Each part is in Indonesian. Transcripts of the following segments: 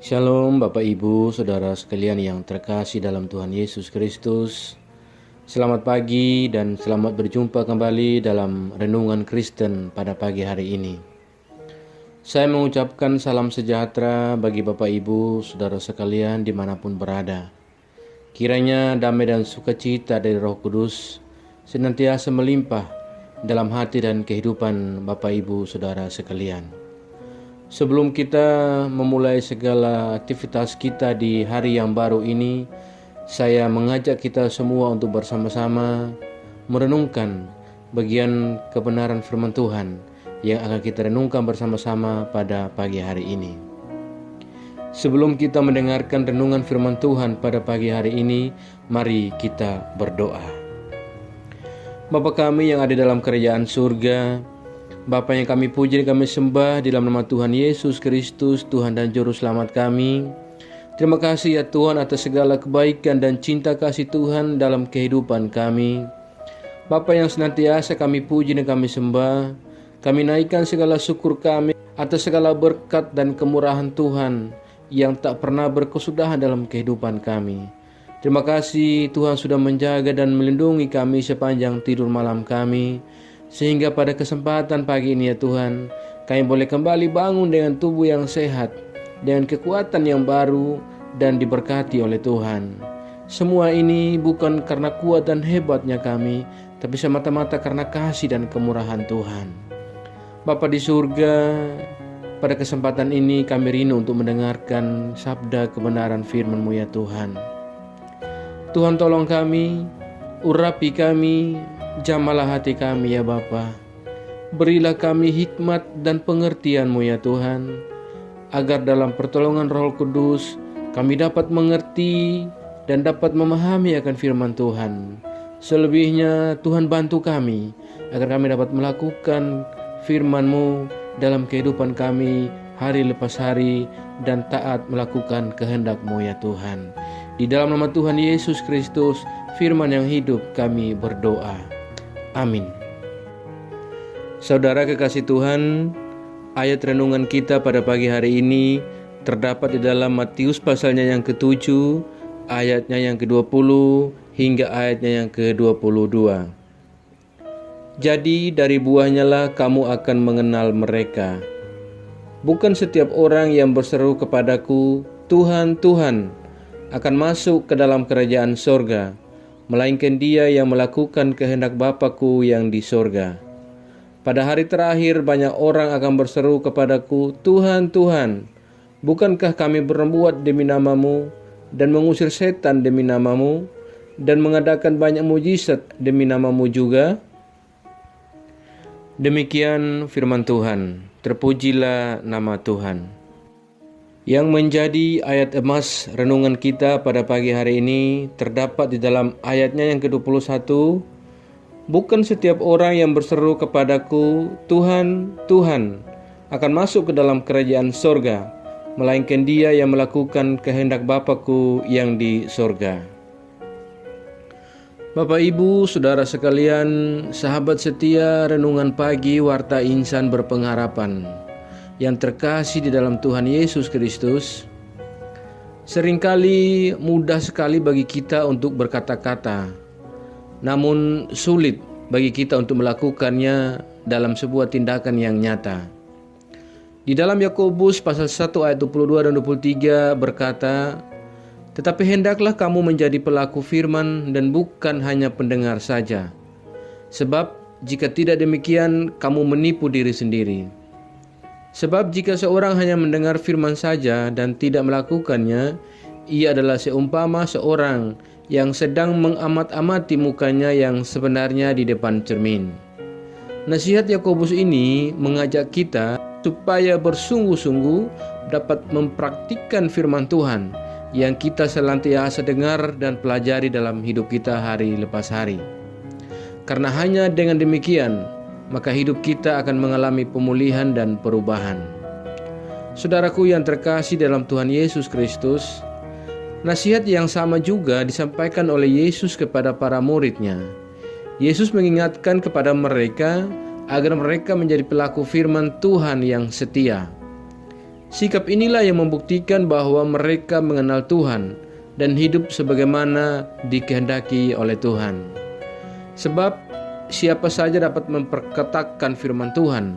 Shalom Bapak Ibu, Saudara sekalian yang terkasih dalam Tuhan Yesus Kristus. Selamat pagi dan selamat berjumpa kembali dalam Renungan Kristen pada pagi hari ini. Saya mengucapkan salam sejahtera bagi Bapak Ibu, Saudara sekalian dimanapun berada. Kiranya damai dan sukacita dari Roh Kudus senantiasa melimpah dalam hati dan kehidupan Bapak Ibu, Saudara sekalian. Sebelum kita memulai segala aktivitas kita di hari yang baru ini, saya mengajak kita semua untuk bersama-sama merenungkan bagian kebenaran firman Tuhan yang akan kita renungkan bersama-sama pada pagi hari ini. Sebelum kita mendengarkan renungan firman Tuhan pada pagi hari ini, mari kita berdoa. Bapa kami yang ada dalam kerajaan surga, Bapa yang kami puji dan kami sembah di dalam nama Tuhan Yesus Kristus, Tuhan dan Juru Selamat kami. Terima kasih ya Tuhan atas segala kebaikan dan cinta kasih Tuhan dalam kehidupan kami. Bapa yang senantiasa kami puji dan kami sembah, kami naikkan segala syukur kami atas segala berkat dan kemurahan Tuhan yang tak pernah berkesudahan dalam kehidupan kami. Terima kasih Tuhan sudah menjaga dan melindungi kami sepanjang tidur malam kami. Sehingga pada kesempatan pagi ini ya Tuhan, kami boleh kembali bangun dengan tubuh yang sehat, dengan kekuatan yang baru dan diberkati oleh Tuhan. Semua ini bukan karena kuat dan hebatnya kami, tapi semata-mata karena kasih dan kemurahan Tuhan. Bapa di surga, pada kesempatan ini kami rindu untuk mendengarkan sabda kebenaran firman-Mu ya Tuhan. Tuhan tolong kami, urapi kami, jamalah hati kami ya Bapa. Berilah kami hikmat dan pengertian-Mu ya Tuhan, agar dalam pertolongan Roh Kudus kami dapat mengerti dan dapat memahami akan firman Tuhan. Selebihnya Tuhan bantu kami agar kami dapat melakukan firman-Mu dalam kehidupan kami hari lepas hari dan taat melakukan kehendak-Mu ya Tuhan. Di dalam nama Tuhan Yesus Kristus, firman yang hidup kami berdoa. Amin. Saudara kekasih Tuhan, ayat renungan kita pada pagi hari ini terdapat di dalam Matius pasalnya yang ke-7, ayatnya yang ke-20 hingga ayatnya yang ke-22. Jadi dari buahnya lah kamu akan mengenal mereka. Bukan setiap orang yang berseru kepadaku, Tuhan, Tuhan, akan masuk ke dalam kerajaan sorga, melainkan dia yang melakukan kehendak Bapa-Ku yang di sorga. Pada hari terakhir banyak orang akan berseru kepadaku, Tuhan, Tuhan, bukankah kami berbuat demi nama-Mu dan mengusir setan demi nama-Mu dan mengadakan banyak mujizat demi nama-Mu juga? Demikian firman Tuhan. Terpujilah nama Tuhan. Yang menjadi ayat emas renungan kita pada pagi hari ini terdapat di dalam ayatnya yang ke-21. Bukan setiap orang yang berseru kepadaku, Tuhan, Tuhan, akan masuk ke dalam kerajaan sorga, melainkan dia yang melakukan kehendak Bapa-Ku yang di sorga. Bapak Ibu, Saudara sekalian, sahabat setia renungan pagi Warta Insan Berpengharapan yang terkasih di dalam Tuhan Yesus Kristus, seringkali mudah sekali bagi kita untuk berkata-kata, namun sulit bagi kita untuk melakukannya dalam sebuah tindakan yang nyata. Di dalam Yakobus pasal 1 ayat 22 dan 23 berkata, tetapi hendaklah kamu menjadi pelaku firman dan bukan hanya pendengar saja. Sebab jika tidak demikian, kamu menipu diri sendiri. Sebab jika seorang hanya mendengar firman saja dan tidak melakukannya, ia adalah seumpama seorang yang sedang mengamat-amati mukanya yang sebenarnya di depan cermin. Nasihat Yakobus ini mengajak kita supaya bersungguh-sungguh dapat mempraktikkan firman Tuhan yang kita senantiasa dengar dan pelajari dalam hidup kita hari lepas hari. Karena hanya dengan demikian, maka hidup kita akan mengalami pemulihan dan perubahan. Saudaraku yang terkasih dalam Tuhan Yesus Kristus, nasihat yang sama juga disampaikan oleh Yesus kepada para murid-Nya. Yesus mengingatkan kepada mereka agar mereka menjadi pelaku firman Tuhan yang setia. Sikap inilah yang membuktikan bahwa mereka mengenal Tuhan dan hidup sebagaimana dikehendaki oleh Tuhan. Sebab siapa saja dapat memperkatakan firman Tuhan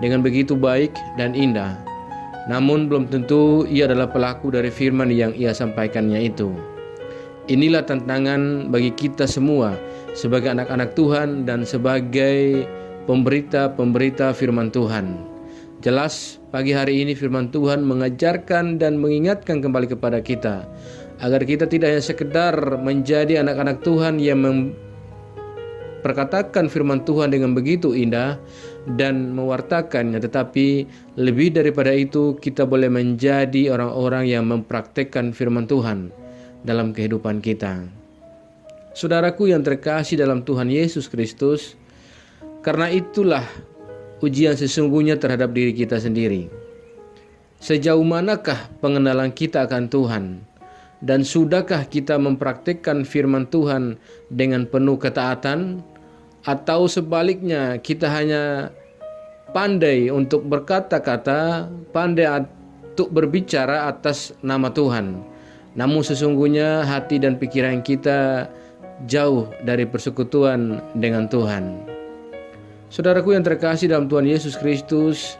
dengan begitu baik dan indah, namun belum tentu ia adalah pelaku dari firman yang ia sampaikannya itu. Inilah tantangan bagi kita semua sebagai anak-anak Tuhan dan sebagai pemberita-pemberita firman Tuhan. Jelas pagi hari ini firman Tuhan mengajarkan dan mengingatkan kembali kepada kita agar kita tidak hanya sekedar menjadi anak-anak Tuhan yang memperkatakan firman Tuhan dengan begitu indah dan mewartakannya, tetapi lebih daripada itu kita boleh menjadi orang-orang yang mempraktekkan firman Tuhan dalam kehidupan kita. Saudaraku yang terkasih dalam Tuhan Yesus Kristus, karena itulah ujian sesungguhnya terhadap diri kita sendiri. Sejauh manakah pengenalan kita akan Tuhan? Dan sudahkah kita mempraktikkan firman Tuhan dengan penuh ketaatan? Atau sebaliknya kita hanya pandai untuk berkata-kata, pandai untuk berbicara atas nama Tuhan, namun sesungguhnya hati dan pikiran kita jauh dari persekutuan dengan Tuhan. Saudaraku yang terkasih dalam Tuhan Yesus Kristus,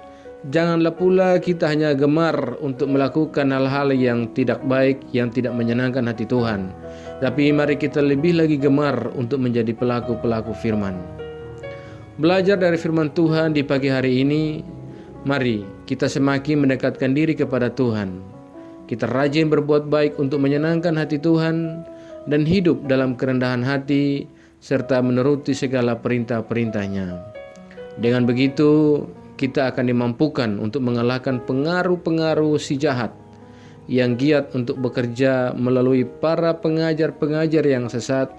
janganlah pula kita hanya gemar untuk melakukan hal-hal yang tidak baik, yang tidak menyenangkan hati Tuhan, tapi mari kita lebih lagi gemar untuk menjadi pelaku-pelaku firman. Belajar dari firman Tuhan di pagi hari ini, mari kita semakin mendekatkan diri kepada Tuhan. Kita rajin berbuat baik untuk menyenangkan hati Tuhan dan hidup dalam kerendahan hati serta menuruti segala perintah-perintahnya. Dengan begitu, kita akan dimampukan untuk mengalahkan pengaruh-pengaruh si jahat yang giat untuk bekerja melalui para pengajar-pengajar yang sesat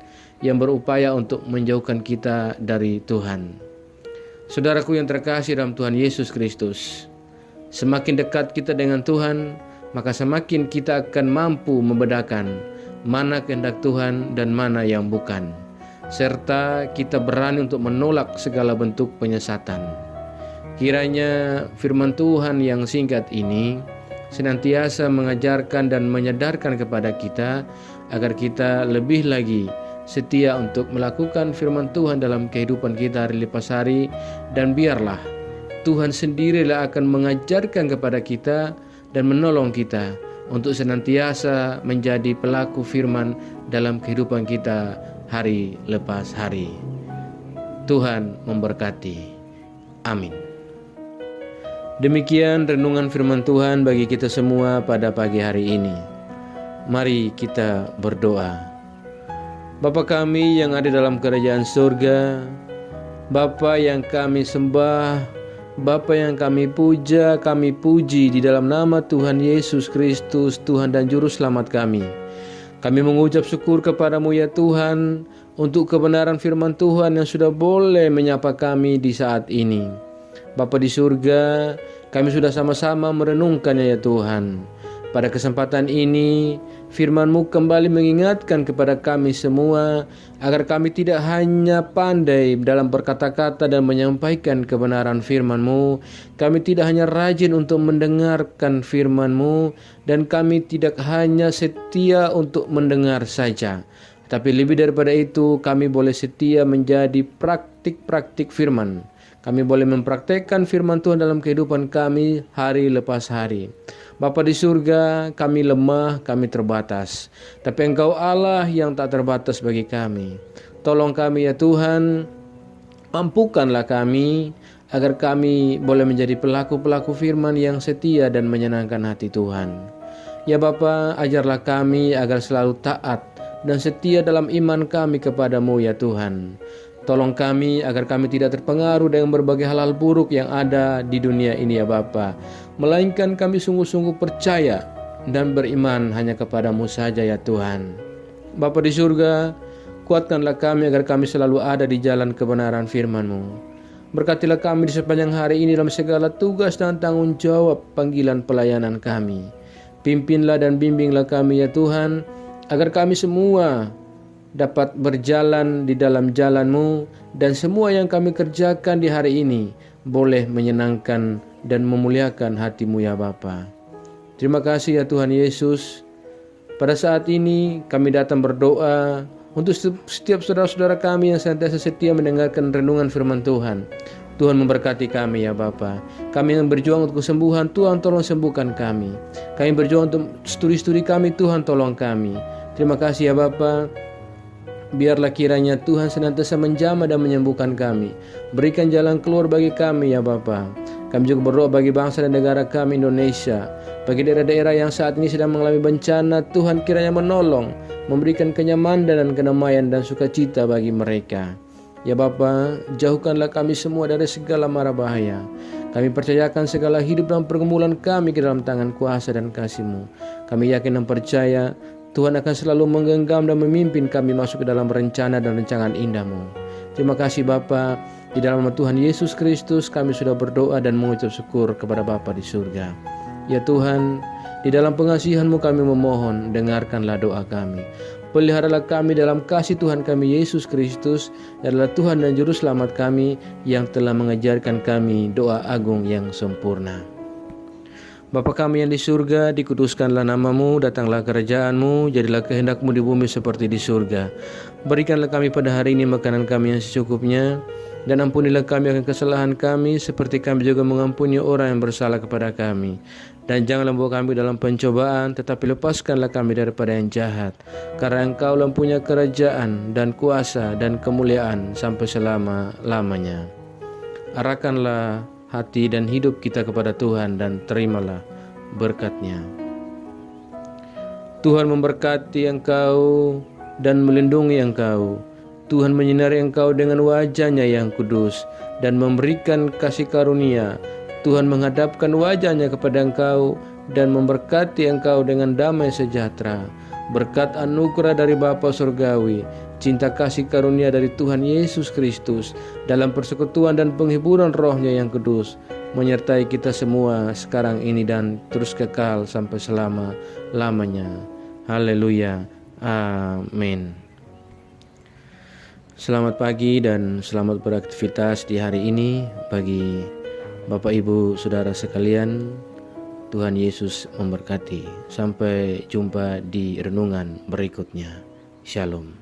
yang berupaya untuk menjauhkan kita dari Tuhan. Saudaraku yang terkasih dalam Tuhan Yesus Kristus, semakin dekat kita dengan Tuhan, maka semakin kita akan mampu membedakan mana kehendak Tuhan dan mana yang bukan, serta kita berani untuk menolak segala bentuk penyesatan. Kiranya firman Tuhan yang singkat ini senantiasa mengajarkan dan menyadarkan kepada kita agar kita lebih lagi setia untuk melakukan firman Tuhan dalam kehidupan kita hari lepas hari, dan biarlah Tuhan sendirilah akan mengajarkan kepada kita dan menolong kita untuk senantiasa menjadi pelaku firman dalam kehidupan kita hari lepas hari. Tuhan memberkati. Amin. Demikian renungan firman Tuhan bagi kita semua pada pagi hari ini. Mari kita berdoa. Bapa kami yang ada dalam kerajaan surga, Bapa yang kami sembah, Bapa yang kami puja, kami puji di dalam nama Tuhan Yesus Kristus, Tuhan dan Juru Selamat kami. Kami mengucap syukur kepadamu ya Tuhan, untuk kebenaran firman Tuhan yang sudah boleh menyapa kami di saat ini. Bapa di surga, kami sudah sama-sama merenungkannya ya Tuhan. Pada kesempatan ini, firman-Mu kembali mengingatkan kepada kami semua agar kami tidak hanya pandai dalam berkata-kata dan menyampaikan kebenaran firman-Mu. Kami tidak hanya rajin untuk mendengarkan firman-Mu, dan kami tidak hanya setia untuk mendengar saja. Tapi lebih daripada itu, kami boleh setia menjadi praktik-praktik firman. Kami boleh mempraktekkan firman Tuhan dalam kehidupan kami hari lepas hari. Bapa di surga, kami lemah, kami terbatas. Tapi Engkau Allah yang tak terbatas bagi kami. Tolong kami ya Tuhan, mampukanlah kami agar kami boleh menjadi pelaku-pelaku firman yang setia dan menyenangkan hati Tuhan. Ya Bapa, ajarlah kami agar selalu taat dan setia dalam iman kami kepadamu ya Tuhan. Tolong kami agar kami tidak terpengaruh dengan berbagai hal-hal buruk yang ada di dunia ini ya Bapa, melainkan kami sungguh-sungguh percaya dan beriman hanya kepadamu saja ya Tuhan. Bapa di surga, kuatkanlah kami agar kami selalu ada di jalan kebenaran firman-Mu. Berkatilah kami di sepanjang hari ini dalam segala tugas dan tanggung jawab panggilan pelayanan kami. Pimpinlah dan bimbinglah kami ya Tuhan, agar kami semua dapat berjalan di dalam jalan-Mu, dan semua yang kami kerjakan di hari ini boleh menyenangkan dan memuliakan hati-Mu ya Bapa. Terima kasih ya Tuhan Yesus. Pada saat ini kami datang berdoa untuk setiap saudara-saudara kami yang senantiasa setia mendengarkan renungan firman Tuhan. Tuhan memberkati kami ya Bapa. Kami yang berjuang untuk kesembuhan, Tuhan tolong sembuhkan kami. Kami berjuang untuk studi-studi kami, Tuhan tolong kami. Terima kasih ya Bapa. Biarlah kiranya Tuhan senantiasa menjamah dan menyembuhkan kami. Berikan jalan keluar bagi kami ya Bapa. Kami juga berdoa bagi bangsa dan negara kami Indonesia. Bagi daerah-daerah yang saat ini sedang mengalami bencana, Tuhan kiranya menolong, memberikan kenyamanan dan kedamaian dan sukacita bagi mereka. Ya Bapa, jauhkanlah kami semua dari segala mara bahaya. Kami percayakan segala hidup dan pergumulan kami ke dalam tangan kuasa dan kasih-Mu. Kami yakin dan percaya Tuhan akan selalu menggenggam dan memimpin kami masuk ke dalam rencana dan rancangan indah-Mu. Terima kasih Bapa. Di dalam nama Tuhan Yesus Kristus kami sudah berdoa dan mengucap syukur kepada Bapa di surga. Ya Tuhan, di dalam pengasihan-Mu kami memohon, dengarkanlah doa kami. Peliharalah kami dalam kasih Tuhan kami Yesus Kristus, adalah Tuhan dan Juru Selamat kami yang telah mengajarkan kami doa agung yang sempurna. Bapa kami yang di surga, dikuduskanlah nama-Mu, datanglah kerajaan-Mu, jadilah kehendak-Mu di bumi seperti di surga. Berikanlah kami pada hari ini makanan kami yang secukupnya, dan ampunilah kami akan kesalahan kami, seperti kami juga mengampuni orang yang bersalah kepada kami. Dan janganlah membawa kami dalam pencobaan, tetapi lepaskanlah kami daripada yang jahat. Karena Engkau-lah punya kerajaan dan kuasa dan kemuliaan sampai selama-lamanya. Arahkanlah hati dan hidup kita kepada Tuhan dan terimalah berkat-Nya. Tuhan memberkati engkau dan melindungi engkau. Tuhan menyinari engkau dengan wajah-Nya yang kudus dan memberikan kasih karunia. Tuhan menghadapkan wajah-Nya kepada engkau dan memberkati engkau dengan damai sejahtera. Berkat anugerah dari Bapa Surgawi, cinta kasih karunia dari Tuhan Yesus Kristus, dalam persekutuan dan penghiburan Roh-Nya yang kudus, menyertai kita semua sekarang ini dan terus kekal sampai selama-lamanya. Haleluya. Amin. Selamat pagi dan selamat beraktivitas di hari ini bagi Bapak Ibu Saudara sekalian. Tuhan Yesus memberkati. Sampai jumpa di renungan berikutnya. Shalom.